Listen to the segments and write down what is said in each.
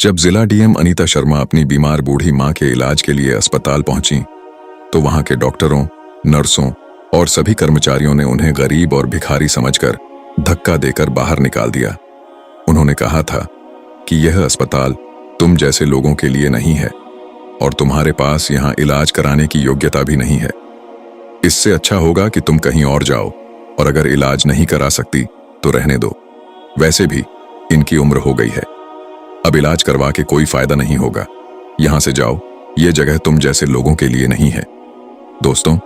जब जिला डीएम अनीता शर्मा अपनी बीमार बूढ़ी मां के इलाज के लिए अस्पताल पहुंची तो वहां के डॉक्टरों, नर्सों और सभी कर्मचारियों ने उन्हें गरीब और भिखारी समझकर धक्का देकर बाहर निकाल दिया। उन्होंने कहा था कि यह अस्पताल तुम जैसे लोगों के लिए नहीं है और तुम्हारे पास यहां इलाज कराने की योग्यता भी नहीं है। इससे अच्छा होगा कि तुम कहीं और जाओ और अगर इलाज नहीं करा सकती तो रहने दो। वैसे भी इनकी उम्र हो गई है, अब इलाज करवा के कोई फायदा नहीं होगा। यहां से जाओ, ये जगह तुम जैसे लोगों के लिए नहीं है। दोस्तों,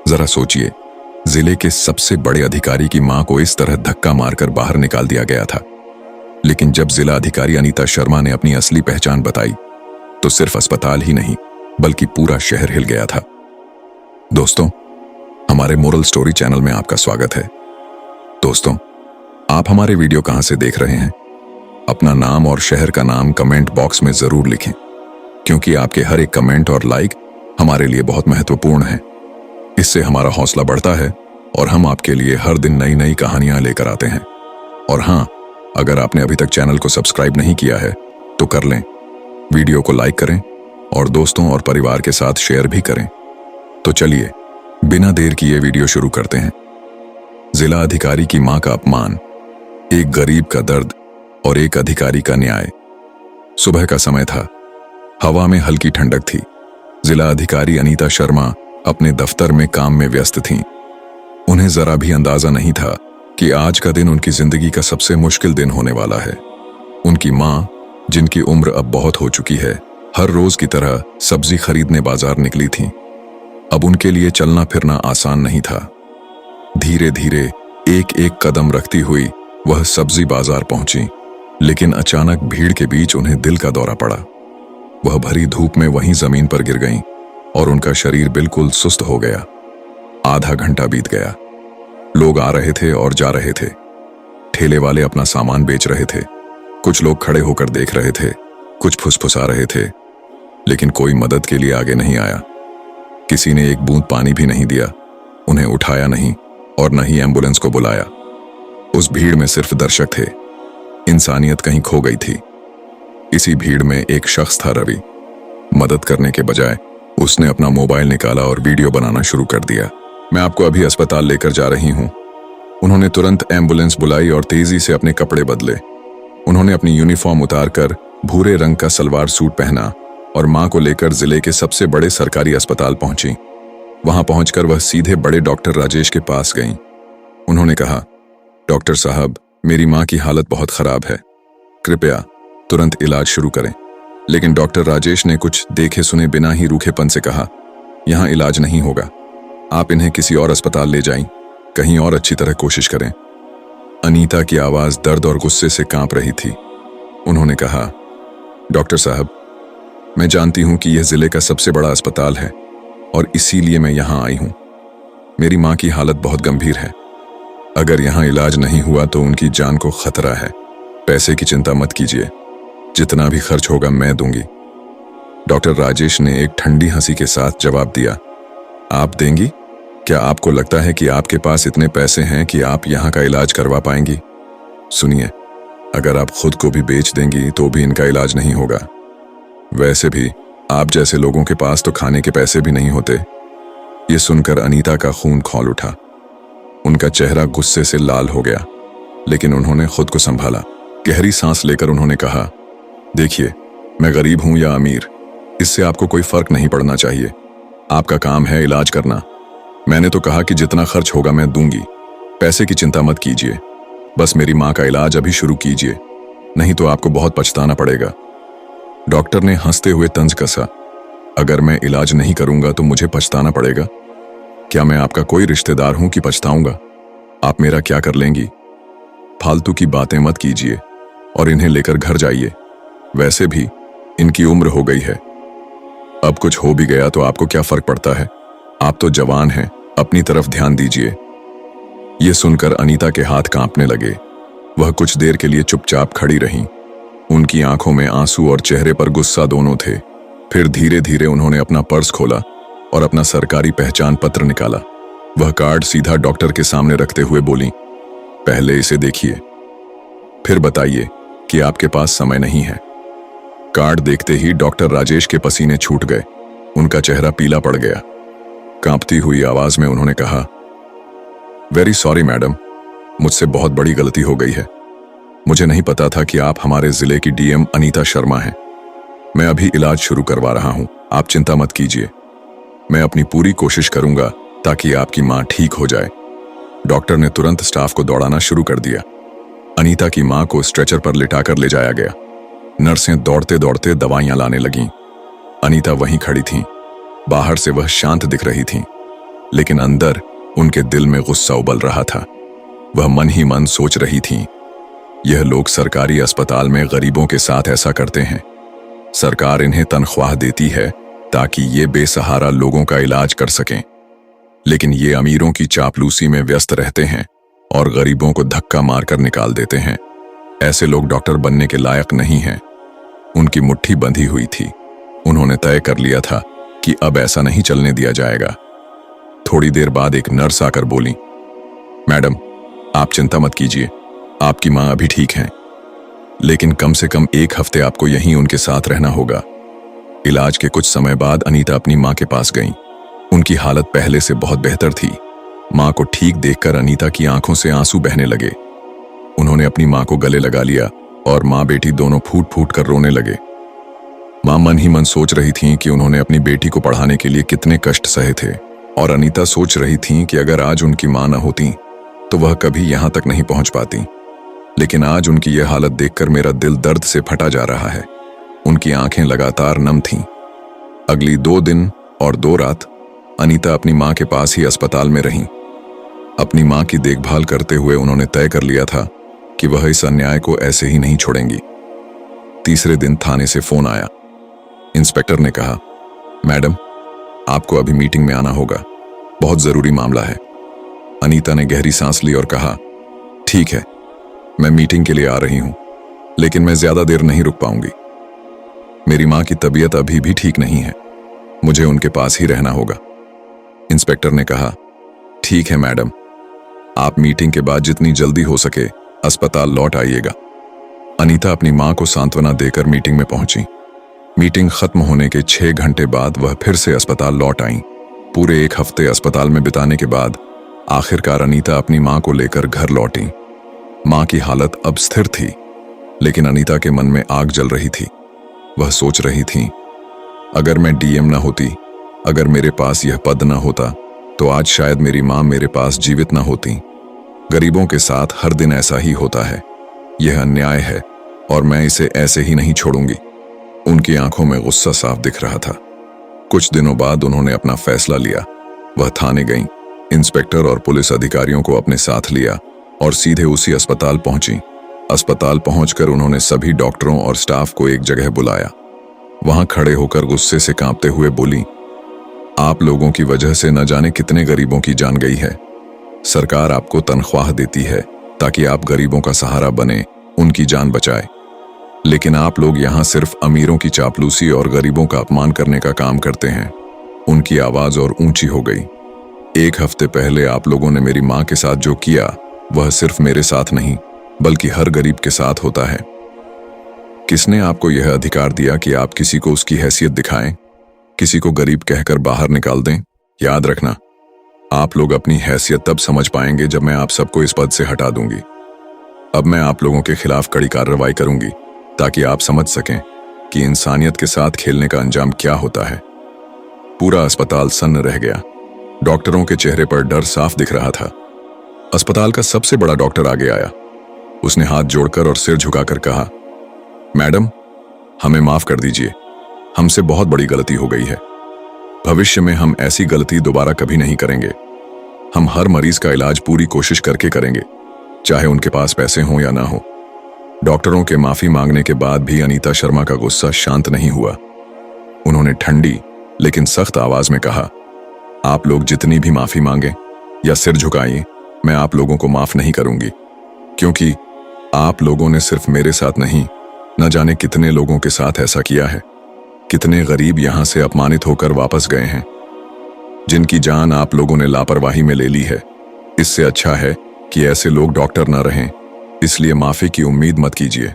जरा सोचिए, जिले के सबसे बड़े अधिकारी की मां को इस तरह धक्का मारकर बाहर निकाल दिया गया था। लेकिन जब जिला अधिकारी अनीता शर्मा ने अपनी असली पहचान बताई तो सिर्फ अस्पताल ही नहीं बल्कि पूरा शहर हिल गया था। दोस्तों, हमारे मोरल स्टोरी चैनल में आपका स्वागत है। दोस्तों, आप हमारे वीडियो कहां से देख रहे हैं? अपना नाम और शहर का नाम कमेंट बॉक्स में जरूर लिखें, क्योंकि आपके हर एक कमेंट और लाइक हमारे लिए बहुत महत्वपूर्ण है। इससे हमारा हौसला बढ़ता है और हम आपके लिए हर दिन नई नई कहानियां लेकर आते हैं। और हाँ, अगर आपने अभी तक चैनल को सब्सक्राइब नहीं किया है तो कर लें, वीडियो को लाइक करें और दोस्तों और परिवार के साथ शेयर भी करें। तो चलिए बिना देर किए वीडियो शुरू करते हैं। जिला अधिकारी की मां का अपमान, एक गरीब का दर्द और एक अधिकारी का न्याय। सुबह का समय था, हवा में हल्की ठंडक थी। जिला अधिकारी अनीता शर्मा अपने दफ्तर में काम में व्यस्त थीं। उन्हें जरा भी अंदाजा नहीं था कि आज का दिन उनकी जिंदगी का सबसे मुश्किल दिन होने वाला है। उनकी मां, जिनकी उम्र अब बहुत हो चुकी है, हर रोज की तरह सब्जी खरीदने बाजार निकली थीं। अब उनके लिए चलना फिरना आसान नहीं था। धीरे धीरे एक एक कदम रखती हुई वह सब्जी बाजार पहुंची, लेकिन अचानक भीड़ के बीच उन्हें दिल का दौरा पड़ा। वह भरी धूप में वहीं जमीन पर गिर गईं और उनका शरीर बिल्कुल सुस्त हो गया। आधा घंटा बीत गया। लोग आ रहे थे और जा रहे थे। ठेले वाले अपना सामान बेच रहे थे। कुछ लोग खड़े होकर देख रहे थे, कुछ फुसफुसा रहे थे, लेकिन कोई मदद के लिए आगे नहीं आया। किसी ने एक बूंद पानी भी नहीं दिया, उन्हें उठाया नहीं और न ही एम्बुलेंस को बुलाया। उस भीड़ में सिर्फ दर्शक थे। इंसानियत कहीं खो गई थी। इसी भीड़ में एक शख्स था, रवि। मदद करने के बजाय उसने अपना मोबाइल निकाला और वीडियो बनाना शुरू कर दिया। मैं आपको अभी अस्पताल लेकर जा रही हूं। उन्होंने तुरंत एम्बुलेंस बुलाई और तेजी से अपने कपड़े बदले। उन्होंने अपनी यूनिफॉर्म उतारकर भूरे रंग का सलवार सूट पहना और मां को लेकर जिले के सबसे बड़े सरकारी अस्पताल पहुंची। वहां पहुंचकर वह सीधे बड़े डॉक्टर राजेश के पास गईं। उन्होंने कहा, डॉक्टर साहब, मेरी मां की हालत बहुत खराब है, कृपया तुरंत इलाज शुरू करें। लेकिन डॉक्टर राजेश ने कुछ देखे सुने बिना ही रूखेपन से कहा, यहां इलाज नहीं होगा, आप इन्हें किसी और अस्पताल ले जाएं, कहीं और अच्छी तरह कोशिश करें। अनीता की आवाज दर्द और गुस्से से कांप रही थी। उन्होंने कहा, डॉक्टर साहब, मैं जानती हूं कि यह जिले का सबसे बड़ा अस्पताल है और इसीलिए मैं यहां आई हूं। मेरी मां की हालत बहुत गंभीर है। अगर यहां इलाज नहीं हुआ तो उनकी जान को खतरा है। पैसे की चिंता मत कीजिए, जितना भी खर्च होगा मैं दूंगी। डॉक्टर राजेश ने एक ठंडी हंसी के साथ जवाब दिया, आप देंगी? क्या आपको लगता है कि आपके पास इतने पैसे हैं कि आप यहां का इलाज करवा पाएंगी? सुनिए, अगर आप खुद को भी बेच देंगी तो भी इनका इलाज नहीं होगा। वैसे भी आप जैसे लोगों के पास तो खाने के पैसे भी नहीं होते। ये सुनकर अनीता का खून खौल उठा। उनका चेहरा गुस्से से लाल हो गया, लेकिन उन्होंने खुद को संभाला। गहरी सांस लेकर उन्होंने कहा, देखिए, मैं गरीब हूं या अमीर, इससे आपको कोई फर्क नहीं पड़ना चाहिए। आपका काम है इलाज करना। मैंने तो कहा कि जितना खर्च होगा मैं दूंगी। पैसे की चिंता मत कीजिए, बस मेरी मां का इलाज अभी शुरू कीजिए, नहीं तो आपको बहुत पछताना पड़ेगा। डॉक्टर ने हंसते हुए तंज कसा, अगर मैं इलाज नहीं करूंगा तो मुझे पछताना पड़ेगा? क्या मैं आपका कोई रिश्तेदार हूं कि पछताऊंगा? आप मेरा क्या कर लेंगी? फालतू की बातें मत कीजिए और इन्हें लेकर घर जाइए। वैसे भी इनकी उम्र हो गई है। अब कुछ हो भी गया तो आपको क्या फर्क पड़ता है? आप तो जवान हैं, अपनी तरफ ध्यान दीजिए। ये सुनकर अनीता के हाथ कांपने लगे। वह कुछ देर के लिए चुपचाप खड़ी रहीं। उनकी आंखों में आंसू और चेहरे पर गुस्सा दोनों थे। फिर धीरे धीरे उन्होंने अपना पर्स खोला और अपना सरकारी पहचान पत्र निकाला। वह कार्ड सीधा डॉक्टर के सामने रखते हुए बोली, पहले इसे देखिए, फिर बताइए कि आपके पास समय नहीं है। कार्ड देखते ही डॉक्टर राजेश के पसीने छूट गए। उनका चेहरा पीला पड़ गया। कांपती हुई आवाज में उन्होंने कहा, वेरी सॉरी मैडम, मुझसे बहुत बड़ी गलती हो गई है। मुझे नहीं पता था कि आप हमारे जिले की डीएम अनीता शर्मा हैं। मैं अभी इलाज शुरू करवा रहा हूं, आप चिंता मत कीजिए। मैं अपनी पूरी कोशिश करूंगा ताकि आपकी मां ठीक हो जाए। डॉक्टर ने तुरंत स्टाफ को दौड़ाना शुरू कर दिया। अनीता की मां को स्ट्रेचर पर लिटाकर ले जाया गया। नर्सें दौड़ते दौड़ते दवाइयां लाने लगीं। अनीता वहीं खड़ी थीं। बाहर से वह शांत दिख रही थीं, लेकिन अंदर उनके दिल में गुस्सा उबल रहा था। वह मन ही मन सोच रही थीं, यह लोग सरकारी अस्पताल में गरीबों के साथ ऐसा करते हैं। सरकार इन्हें तनख्वाह देती है ताकि ये बेसहारा लोगों का इलाज कर सकें, लेकिन ये अमीरों की चापलूसी में व्यस्त रहते हैं और गरीबों को धक्का मारकर निकाल देते हैं। ऐसे लोग डॉक्टर बनने के लायक नहीं हैं। उनकी मुट्ठी बंधी हुई थी। उन्होंने तय कर लिया था कि अब ऐसा नहीं चलने दिया जाएगा। थोड़ी देर बाद एक नर्स आकर बोली, मैडम, आप चिंता मत कीजिए, आपकी मां अभी ठीक हैं, लेकिन कम से कम 1 हफ्ते आपको यहीं उनके साथ रहना होगा। इलाज के कुछ समय बाद अनीता अपनी मां के पास गईं। उनकी हालत पहले से बहुत बेहतर थी। मां को ठीक देखकर अनीता की आंखों से आंसू बहने लगे। उन्होंने अपनी मां को गले लगा लिया और मां बेटी दोनों फूट फूट कर रोने लगे। मां मन ही मन सोच रही थीं कि उन्होंने अपनी बेटी को पढ़ाने के लिए कितने कष्ट सहे थे, और अनीता सोच रही थीं कि अगर आज उनकी मां न होती तो वह कभी यहां तक नहीं पहुंच पाती। लेकिन आज उनकी यह हालत देखकर मेरा दिल दर्द से फटा जा रहा है। उनकी आंखें लगातार नम थीं। अगली 2 दिन और 2 रात अनीता अपनी मां के पास ही अस्पताल में रहीं। अपनी मां की देखभाल करते हुए उन्होंने तय कर लिया था कि वह इस अन्याय को ऐसे ही नहीं छोड़ेंगी। तीसरे दिन थाने से फोन आया। इंस्पेक्टर ने कहा, मैडम, आपको अभी मीटिंग में आना होगा, बहुत जरूरी मामला है। अनीता ने गहरी सांस ली और कहा, ठीक है, मैं मीटिंग के लिए आ रही हूं, लेकिन मैं ज्यादा देर नहीं रुक पाऊंगी। मेरी मां की तबीयत अभी भी ठीक नहीं है, मुझे उनके पास ही रहना होगा। इंस्पेक्टर ने कहा, ठीक है मैडम, आप मीटिंग के बाद जितनी जल्दी हो सके अस्पताल लौट आइएगा। अनीता अपनी मां को सांत्वना देकर मीटिंग में पहुंची। मीटिंग खत्म होने के 6 घंटे बाद वह फिर से अस्पताल लौट आईं। पूरे 1 हफ्ते अस्पताल में बिताने के बाद आखिरकार अनीता अपनी मां को लेकर घर लौटी। मां की हालत अब स्थिर थी, लेकिन अनीता के मन में आग जल रही थी। वह सोच रही थी, अगर मैं डीएम न होती, अगर मेरे पास यह पद न होता, तो आज शायद मेरी मां मेरे पास जीवित न होती। गरीबों के साथ हर दिन ऐसा ही होता है। यह अन्याय है और मैं इसे ऐसे ही नहीं छोड़ूंगी। उनकी आंखों में गुस्सा साफ दिख रहा था। कुछ दिनों बाद उन्होंने अपना फैसला लिया। वह थाने गईं, इंस्पेक्टर और पुलिस अधिकारियों को अपने साथ लिया और सीधे उसी अस्पताल पहुंची। अस्पताल पहुंचकर उन्होंने सभी डॉक्टरों और स्टाफ को एक जगह बुलाया। वहां खड़े होकर गुस्से से कांपते हुए बोली, आप लोगों की वजह से न जाने कितने गरीबों की जान गई है। सरकार आपको तनख्वाह देती है ताकि आप गरीबों का सहारा बने, उनकी जान बचाए, लेकिन आप लोग यहां सिर्फ अमीरों की चापलूसी और गरीबों का अपमान करने का काम करते हैं। उनकी आवाज और ऊंची हो गई। 1 हफ्ते पहले आप लोगों ने मेरी मां के साथ जो किया वह सिर्फ मेरे साथ नहीं बल्कि हर गरीब के साथ होता है। किसने आपको यह अधिकार दिया कि आप किसी को उसकी हैसियत दिखाएं, किसी को गरीब कहकर बाहर निकाल दें? याद रखना, आप लोग अपनी हैसियत तब समझ पाएंगे जब मैं आप सबको इस पद से हटा दूंगी। अब मैं आप लोगों के खिलाफ कड़ी कार्रवाई करूंगी ताकि आप समझ सकें कि इंसानियत के साथ खेलने का अंजाम क्या होता है। पूरा अस्पताल सन्न रह गया। डॉक्टरों के चेहरे पर डर साफ दिख रहा था। अस्पताल का सबसे बड़ा डॉक्टर आगे आया। उसने हाथ जोड़कर और सिर झुकाकर कहा, मैडम, हमें माफ कर दीजिए, हमसे बहुत बड़ी गलती हो गई है। भविष्य में हम ऐसी गलती दोबारा कभी नहीं करेंगे। हम हर मरीज का इलाज पूरी कोशिश करके करेंगे, चाहे उनके पास पैसे हों या ना हो। डॉक्टरों के माफी मांगने के बाद भी अनीता शर्मा का गुस्सा शांत नहीं हुआ। उन्होंने ठंडी लेकिन सख्त आवाज में कहा, आप लोग जितनी भी माफी मांगे या सिर झुकाइए, मैं आप लोगों को माफ नहीं करूंगी, क्योंकि आप लोगों ने सिर्फ मेरे साथ नहीं, न जाने कितने लोगों के साथ ऐसा किया है। कितने गरीब यहां से अपमानित होकर वापस गए हैं, जिनकी जान आप लोगों ने लापरवाही में ले ली है। इससे अच्छा है कि ऐसे लोग डॉक्टर न रहें, इसलिए माफी की उम्मीद मत कीजिए।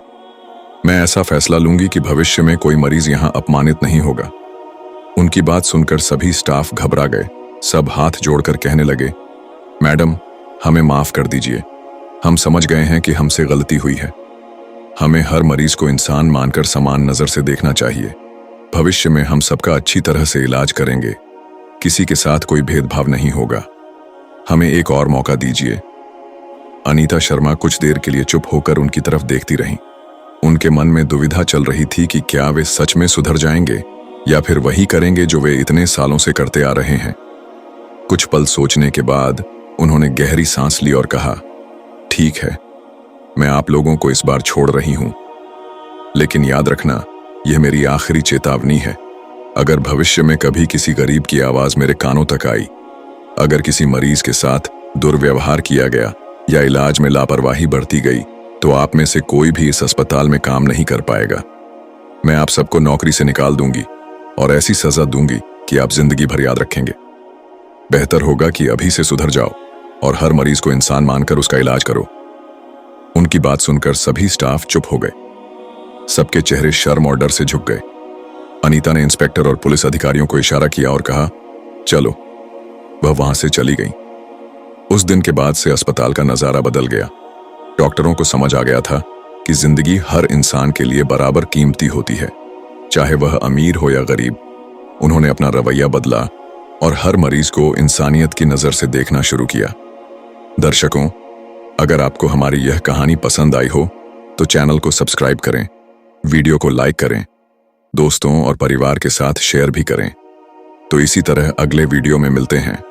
मैं ऐसा फैसला लूंगी कि भविष्य में कोई मरीज यहाँ अपमानित नहीं होगा। उनकी बात सुनकर सभी स्टाफ घबरा गए। सब हाथ जोड़कर कहने लगे, मैडम, हमें माफ कर दीजिए। हम समझ गए हैं कि हमसे गलती हुई है। हमें हर मरीज को इंसान मानकर समान नजर से देखना चाहिए। भविष्य में हम सबका अच्छी तरह से इलाज करेंगे। किसी के साथ कोई भेदभाव नहीं होगा। हमें एक और मौका दीजिए। अनीता शर्मा कुछ देर के लिए चुप होकर उनकी तरफ देखती रहीं। उनके मन में दुविधा चल रही थी कि क्या वे सच में सुधर जाएंगे या फिर वही करेंगे जो वे इतने सालों से करते आ रहे हैं। कुछ पल सोचने के बाद उन्होंने गहरी सांस ली और कहा, ठीक है, मैं आप लोगों को इस बार छोड़ रही हूं, लेकिन याद रखना, यह मेरी आखिरी चेतावनी है। अगर भविष्य में कभी किसी गरीब की आवाज मेरे कानों तक आई, अगर किसी मरीज के साथ दुर्व्यवहार किया गया या इलाज में लापरवाही बरती गई, तो आप में से कोई भी इस अस्पताल में काम नहीं कर पाएगा। मैं आप सबको नौकरी से निकाल दूंगी और ऐसी सजा दूंगी कि आप जिंदगी भर याद रखेंगे। बेहतर होगा कि अभी से सुधर जाओ और हर मरीज को इंसान मानकर उसका इलाज करो। उनकी बात सुनकर सभी स्टाफ चुप हो गए। सबके चेहरे शर्म और डर से झुक गए। अनीता ने इंस्पेक्टर और पुलिस अधिकारियों को इशारा किया और कहा, चलो। वह वहां से चली गई। उस दिन के बाद से अस्पताल का नजारा बदल गया। डॉक्टरों को समझ आ गया था कि जिंदगी हर इंसान के लिए बराबर कीमती होती है, चाहे वह अमीर हो या गरीब। उन्होंने अपना रवैया बदला और हर मरीज को इंसानियत की नजर से देखना शुरू किया। दर्शकों, अगर आपको हमारी यह कहानी पसंद आई हो तो चैनल को सब्सक्राइब करें, वीडियो को लाइक करें, दोस्तों और परिवार के साथ शेयर भी करें। तो इसी तरह अगले वीडियो में मिलते हैं।